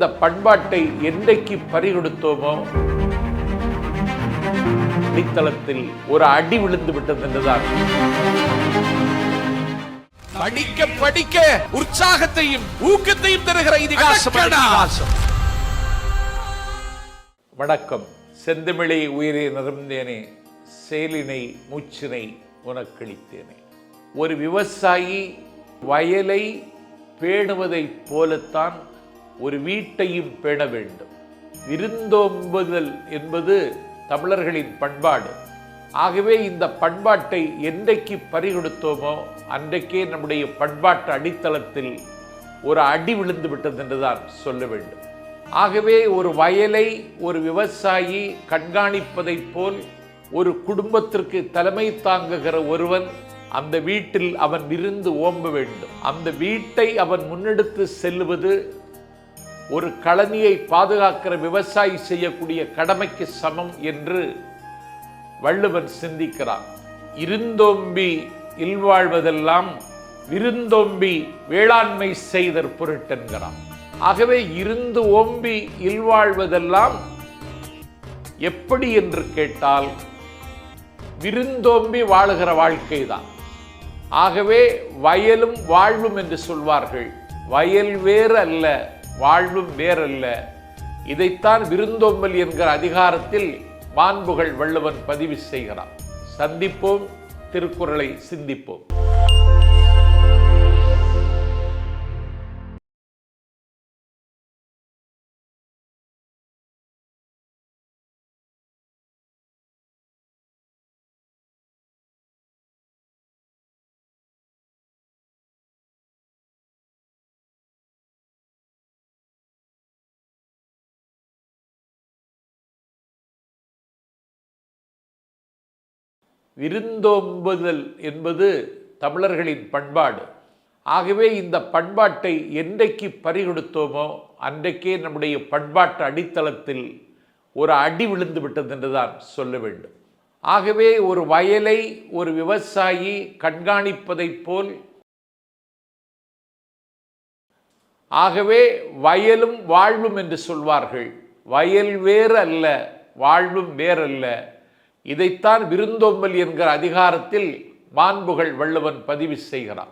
இந்த பண்பாட்டை என்றைக்கு பறிகொடுத்தோமோ அடித்தளத்தில் ஒரு அடி விழுந்து விட்டது என்றுதான். படிக்க படிக்க உற்சாகத்தையும் ஊக்கத்தையும் தருகிற இதிகாசம். வணக்கம். செந்தமிழை உயிரை நிறந்தேனே, செயலினை மூச்சினை உனக்களித்தேனே. ஒரு விவசாயி வயலை பேணுவதைப் போலத்தான் ஒரு வீட்டையும் பேண வேண்டும். விருந்தோம்புதல் என்பது தமிழர்களின் பண்பாடு. ஆகவே இந்த பண்பாட்டை என்றைக்கு பறிகொடுத்தோமோ அன்றைக்கே நம்முடைய பண்பாட்டு அடித்தளத்தில் ஒரு அடி விழுந்து விட்டது என்றுதான் சொல்ல வேண்டும். ஆகவே ஒரு வயலை ஒரு விவசாயி கண்காணிப்பதைப் போல் ஒரு குடும்பத்திற்கு தலைமை தாங்குகிற ஒருவன் அந்த வீட்டில் அவன் இருந்து ஓம்ப வேண்டும். அந்த வீட்டை அவன் முன்னெடுத்து செல்லுவது ஒரு களனியை பாதுகாக்கிற விவசாயி செய்யக்கூடிய கடமைக்கு சமம் என்று வள்ளுவன் சிந்திக்கிறான். இருந்தோம்பி இல்வாழ்வதெல்லாம் விருந்தோம்பி வேளாண்மை செய்தற் பொருட்டென்கிறான். ஆகவே இருந்து ஓம்பி இல்வாழ்வதெல்லாம் எப்படி என்று கேட்டால் விருந்தோம்பி வாழுகிற வாழ்க்கைதான். ஆகவே வயலும் வாழ்வும் என்று சொல்வார்கள். வயல் வேறு அல்ல, வாழ்வும் வேறல்ல. இதைத்தான் விருந்தோம்பல் என்கிற அதிகாரத்தில் மாண்புகள் வள்ளுவன் பதிவு செய்கிறான். சந்திப்போம், திருக்குறளை சிந்திப்போம். விருந்தோம்புதல் என்பது தமிழர்களின் பண்பாடு. ஆகவே இந்த பண்பாட்டை என்றைக்கு பறிகொடுத்தோமோ அன்றைக்கே நம்முடைய பண்பாட்டு அடித்தளத்தில் ஒரு அடி விழுந்து விட்டது என்றுதான் சொல்ல வேண்டும். ஆகவே ஒரு வயலை ஒரு விவசாயி கண்காணிப்பதைப் போல், ஆகவே வயலும் வாழ்வும் என்று சொல்வார்கள். வயல் வேறு அல்ல, வாழ்வும் வேறல்ல. இதைத்தான் விருந்தோம்பல் என்கிற அதிகாரத்தில் மாண்புகள் வள்ளுவன் பதிவு செய்கிறான்.